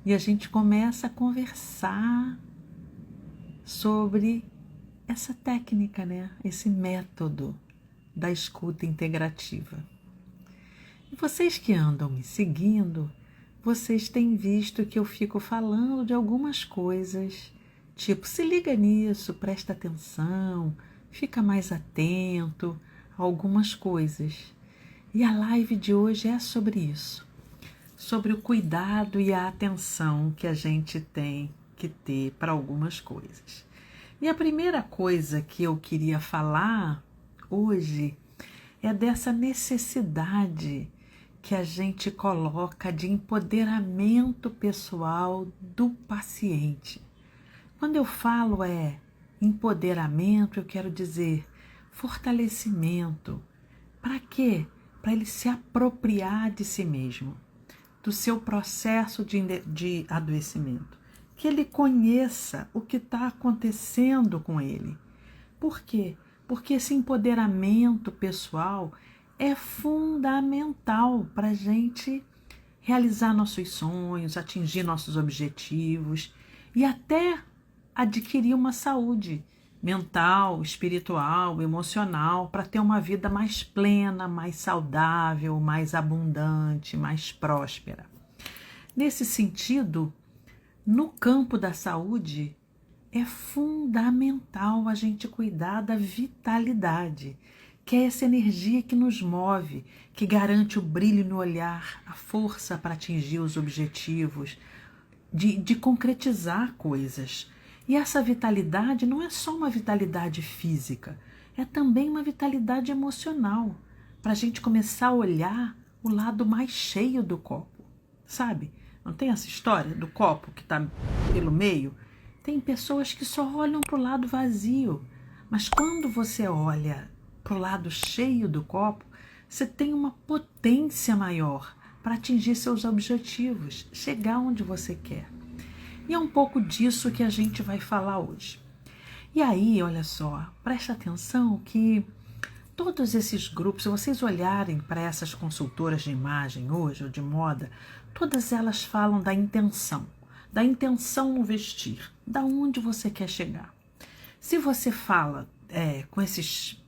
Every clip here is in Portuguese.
e a gente começa a conversar sobre essa técnica, né? Esse método da escuta integrativa. E vocês que andam me seguindo, vocês têm visto que eu fico falando de algumas coisas, tipo, se liga nisso, presta atenção, fica mais atento a algumas coisas. E a live de hoje é sobre isso, sobre o cuidado e a atenção que a gente tem que ter para algumas coisas. E a primeira coisa que eu queria falar hoje é dessa necessidade que a gente coloca de empoderamento pessoal do paciente. Quando eu falo empoderamento, eu quero dizer fortalecimento. Para quê? Para ele se apropriar de si mesmo, do seu processo de adoecimento. Que ele conheça o que está acontecendo com ele. Por quê? Porque esse empoderamento pessoal é fundamental para a gente realizar nossos sonhos, atingir nossos objetivos e até adquirir uma saúde mental, espiritual, emocional, para ter uma vida mais plena, mais saudável, mais abundante, mais próspera. Nesse sentido, no campo da saúde, é fundamental a gente cuidar da vitalidade, que é essa energia que nos move, que garante o brilho no olhar, a força para atingir os objetivos, de concretizar coisas. E essa vitalidade não é só uma vitalidade física, é também uma vitalidade emocional, para a gente começar a olhar o lado mais cheio do copo, sabe? Não tem essa história do copo que está pelo meio? Tem pessoas que só olham para o lado vazio, mas quando você olha para o lado cheio do copo, você tem uma potência maior para atingir seus objetivos, chegar onde você quer. E é um pouco disso que a gente vai falar hoje. E aí, olha só, presta atenção que todos esses grupos, se vocês olharem para essas consultoras de imagem hoje, ou de moda, todas elas falam da intenção no vestir, da onde você quer chegar. Se você fala com esses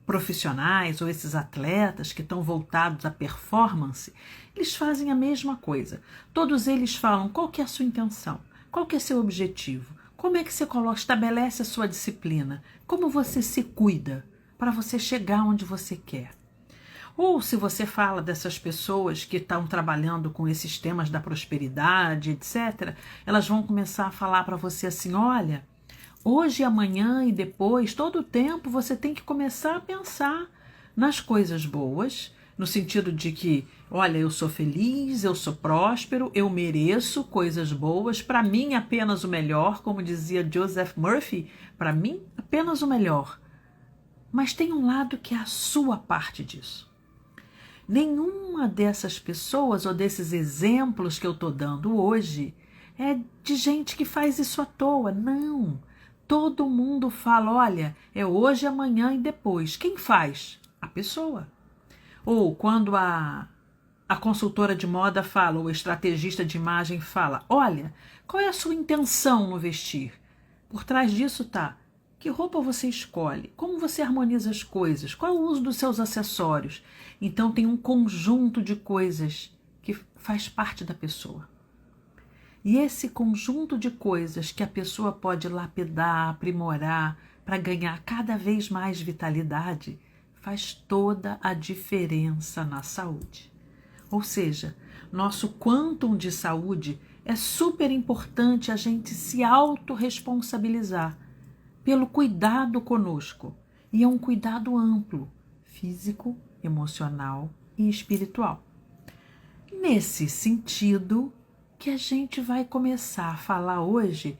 profissionais ou esses atletas que estão voltados à performance, eles fazem a mesma coisa. Todos eles falam qual que é a sua intenção, qual que é seu objetivo, como é que você estabelece a sua disciplina, como você se cuida para você chegar onde você quer. Ou se você fala dessas pessoas que estão trabalhando com esses temas da prosperidade, etc., elas vão começar a falar para você assim, olha, hoje, amanhã e depois, todo o tempo, você tem que começar a pensar nas coisas boas, no sentido de que, olha, eu sou feliz, eu sou próspero, eu mereço coisas boas, para mim apenas o melhor, como dizia Joseph Murphy, para mim apenas o melhor. Mas tem um lado que é a sua parte disso. Nenhuma dessas pessoas ou desses exemplos que eu estou dando hoje é de gente que faz isso à toa, não. Todo mundo fala, olha, é hoje, amanhã e depois. Quem faz? A pessoa. Ou quando a consultora de moda fala, ou o estrategista de imagem fala, olha, qual é a sua intenção no vestir? Por trás disso está, que roupa você escolhe? Como você harmoniza as coisas? Qual é o uso dos seus acessórios? Então tem um conjunto de coisas que faz parte da pessoa. E esse conjunto de coisas que a pessoa pode lapidar, aprimorar, para ganhar cada vez mais vitalidade, faz toda a diferença na saúde. Ou seja, nosso quantum de saúde é super importante a gente se autorresponsabilizar pelo cuidado conosco. E é um cuidado amplo, físico, emocional e espiritual. Nesse sentido, que a gente vai começar a falar hoje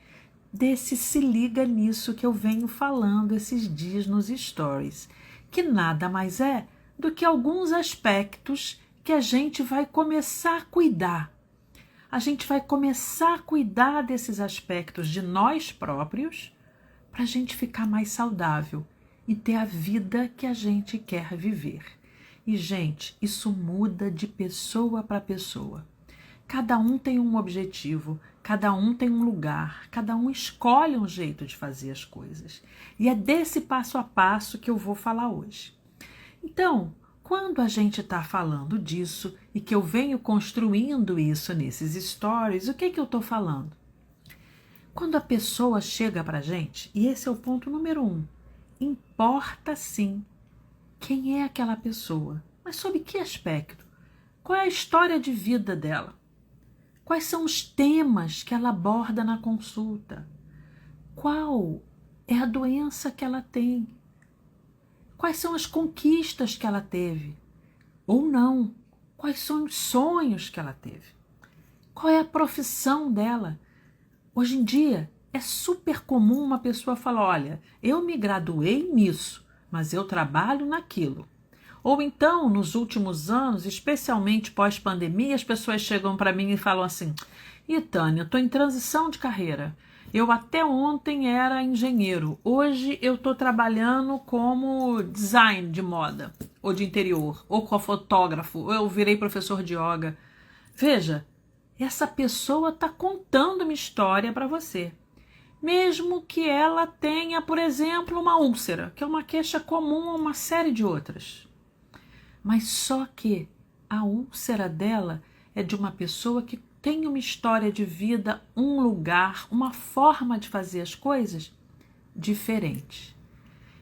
desse se liga nisso que eu venho falando esses dias nos stories, que nada mais é do que alguns aspectos que a gente vai começar a cuidar. A gente vai começar a cuidar desses aspectos de nós próprios para a gente ficar mais saudável e ter a vida que a gente quer viver. E, gente, isso muda de pessoa para pessoa. Cada um tem um objetivo, cada um tem um lugar, cada um escolhe um jeito de fazer as coisas. E é desse passo a passo que eu vou falar hoje. Então, quando a gente está falando disso e que eu venho construindo isso nesses stories, o que eu estou falando? Quando a pessoa chega para a gente, e esse é o ponto número 1, importa sim quem é aquela pessoa, mas sob que aspecto? Qual é a história de vida dela? Quais são os temas que ela aborda na consulta? Qual é a doença que ela tem? Quais são as conquistas que ela teve? Ou não? Quais são os sonhos que ela teve? Qual é a profissão dela? Hoje em dia é super comum uma pessoa falar, olha, eu me graduei nisso, mas eu trabalho naquilo. Ou então, nos últimos anos, especialmente pós-pandemia, as pessoas chegam para mim e falam assim, Tânia, eu estou em transição de carreira. Eu até ontem era engenheiro, hoje eu estou trabalhando como design de moda, ou de interior, ou como fotógrafo, ou eu virei professor de yoga. Veja, essa pessoa está contando uma história para você. Mesmo que ela tenha, por exemplo, uma úlcera, que é uma queixa comum a uma série de outras. Mas só que a úlcera dela é de uma pessoa que tem uma história de vida, um lugar, uma forma de fazer as coisas diferente.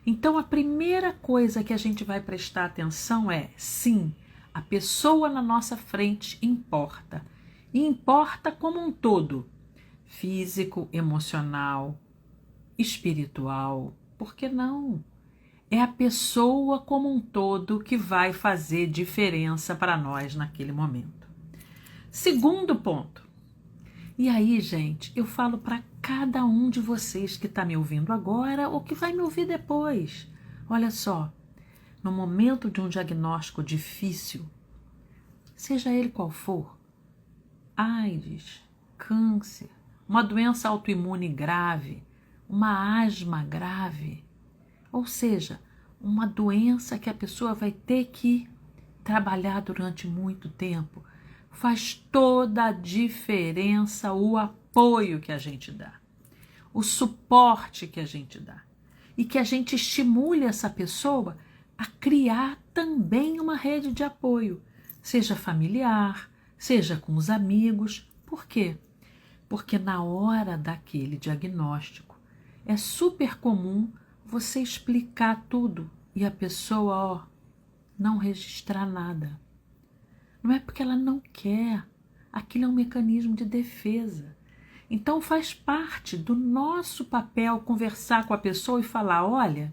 Então a primeira coisa que a gente vai prestar atenção é, sim, a pessoa na nossa frente importa. E importa como um todo, físico, emocional, espiritual, por que não? É a pessoa como um todo que vai fazer diferença para nós naquele momento. Segundo ponto. E aí, gente, eu falo para cada um de vocês que está me ouvindo agora ou que vai me ouvir depois. Olha só, no momento de um diagnóstico difícil, seja ele qual for, AIDS, câncer, uma doença autoimune grave, uma asma grave, ou seja, uma doença que a pessoa vai ter que trabalhar durante muito tempo, faz toda a diferença o apoio que a gente dá, o suporte que a gente dá e que a gente estimule essa pessoa a criar também uma rede de apoio, seja familiar, seja com os amigos. Por quê? Porque na hora daquele diagnóstico é super comum você explicar tudo e a pessoa, não registrar nada. Não é porque ela não quer, aquilo é um mecanismo de defesa. Então faz parte do nosso papel conversar com a pessoa e falar, olha,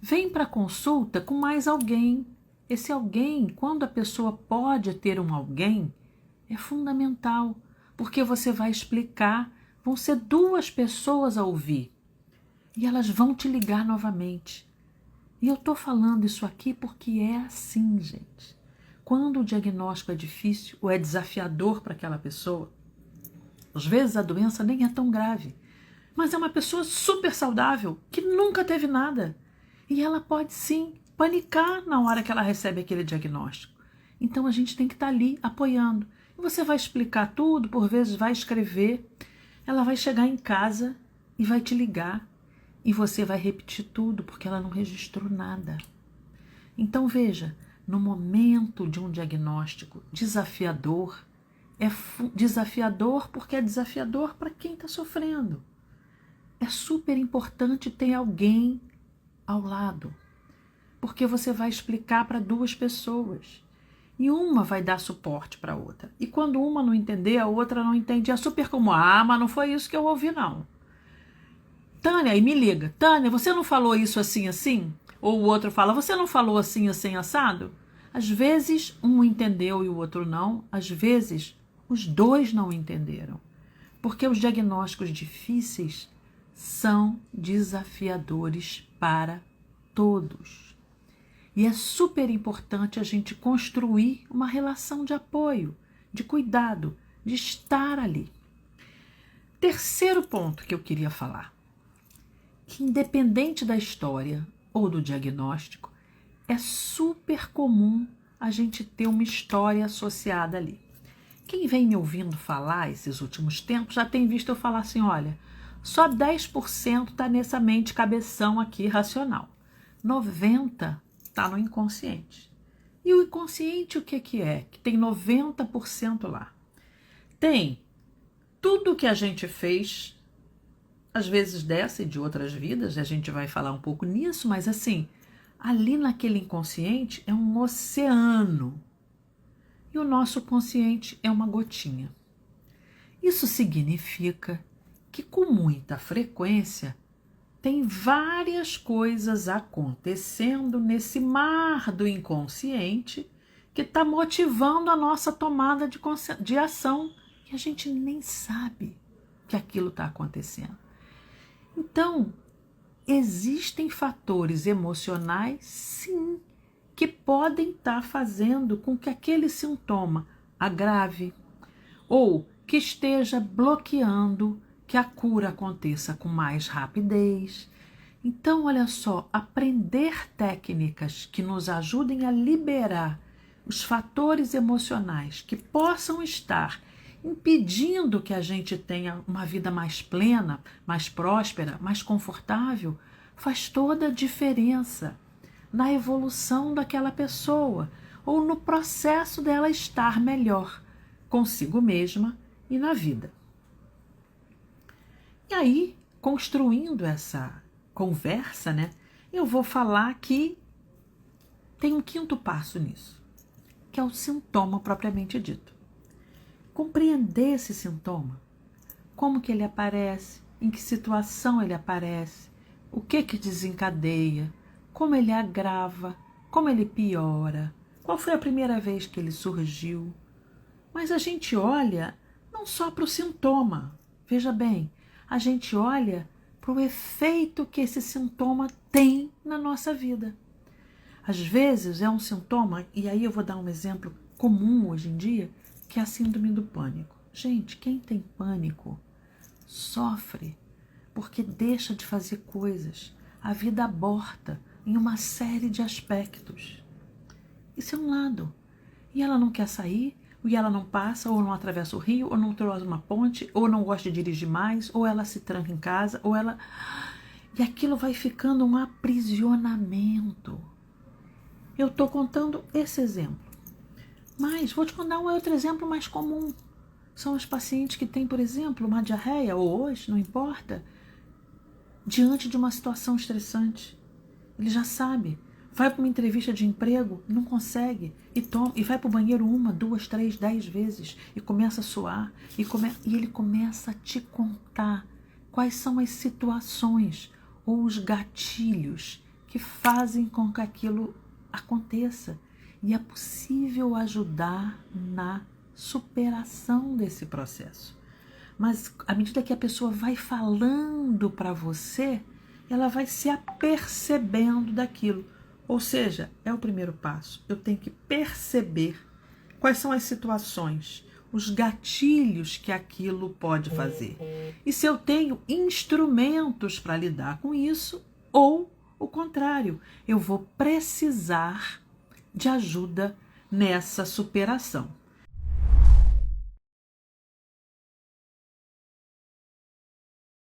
vem para a consulta com mais alguém. Esse alguém, quando a pessoa pode ter um alguém, é fundamental, porque você vai explicar, vão ser 2 pessoas a ouvir. E elas vão te ligar novamente. E eu estou falando isso aqui porque é assim, gente. Quando o diagnóstico é difícil ou é desafiador para aquela pessoa, às vezes a doença nem é tão grave, mas é uma pessoa super saudável, que nunca teve nada. E ela pode sim panicar na hora que ela recebe aquele diagnóstico. Então a gente tem que estar ali apoiando. E você vai explicar tudo, por vezes vai escrever, ela vai chegar em casa e vai te ligar. E você vai repetir tudo, porque ela não registrou nada. Então veja, no momento de um diagnóstico desafiador, é desafiador porque é desafiador para quem está sofrendo. É super importante ter alguém ao lado, porque você vai explicar para 2 pessoas. E uma vai dar suporte para a outra. E quando uma não entender, a outra não entende. É super comum. Mas não foi isso que eu ouvi, não. Tânia, aí me liga. Tânia, você não falou isso assim, assim? Ou o outro fala, você não falou assim, assim, assado? Às vezes um entendeu e o outro não. Às vezes os 2 não entenderam. Porque os diagnósticos difíceis são desafiadores para todos. E é super importante a gente construir uma relação de apoio, de cuidado, de estar ali. Terceiro ponto que eu queria falar. Que independente da história ou do diagnóstico, é super comum a gente ter uma história associada ali. Quem vem me ouvindo falar esses últimos tempos já tem visto eu falar assim, olha, só 10% está nessa mente cabeção aqui racional. 90% está no inconsciente. E o inconsciente o que é? Que tem 90% lá. Tem tudo que a gente fez, às vezes dessa e de outras vidas, a gente vai falar um pouco nisso, mas assim, ali naquele inconsciente é um oceano. E o nosso consciente é uma gotinha. Isso significa que com muita frequência tem várias coisas acontecendo nesse mar do inconsciente que está motivando a nossa tomada de ação, que a gente nem sabe que aquilo está acontecendo. Então, existem fatores emocionais, sim, que podem estar fazendo com que aquele sintoma agrave ou que esteja bloqueando que a cura aconteça com mais rapidez. Então, olha só, aprender técnicas que nos ajudem a liberar os fatores emocionais que possam estar impedindo que a gente tenha uma vida mais plena, mais próspera, mais confortável, faz toda a diferença na evolução daquela pessoa ou no processo dela estar melhor consigo mesma e na vida. E aí, construindo essa conversa, né, eu vou falar que tem um quinto passo nisso, que é o sintoma propriamente dito. Compreender esse sintoma, como que ele aparece, em que situação ele aparece, o que desencadeia, como ele agrava, como ele piora, qual foi a primeira vez que ele surgiu. Mas a gente olha não só para o sintoma, veja bem, a gente olha para o efeito que esse sintoma tem na nossa vida. Às vezes é um sintoma, e aí eu vou dar um exemplo comum hoje em dia, que é a síndrome do pânico. Gente, quem tem pânico sofre porque deixa de fazer coisas, a vida aborta em uma série de aspectos. Isso é um lado. E ela não quer sair, e ela não passa, ou não atravessa o rio, ou não trouxe uma ponte, ou não gosta de dirigir mais, ou ela se tranca em casa, ou ela... E aquilo vai ficando um aprisionamento. Eu estou contando esse exemplo. Mas vou te contar um outro exemplo mais comum. São os pacientes que têm, por exemplo, uma diarreia, ou hoje, não importa, diante de uma situação estressante. Ele já sabe. Vai para uma entrevista de emprego, não consegue, e vai para o banheiro 1, 2, 3, 10 vezes, e começa a suar, e ele começa a te contar quais são as situações ou os gatilhos que fazem com que aquilo aconteça. E é possível ajudar na superação desse processo. Mas à medida que a pessoa vai falando para você, ela vai se apercebendo daquilo. Ou seja, é o primeiro passo. Eu tenho que perceber quais são as situações, os gatilhos que aquilo pode fazer. E se eu tenho instrumentos para lidar com isso, ou o contrário, eu vou precisar de ajuda nessa superação.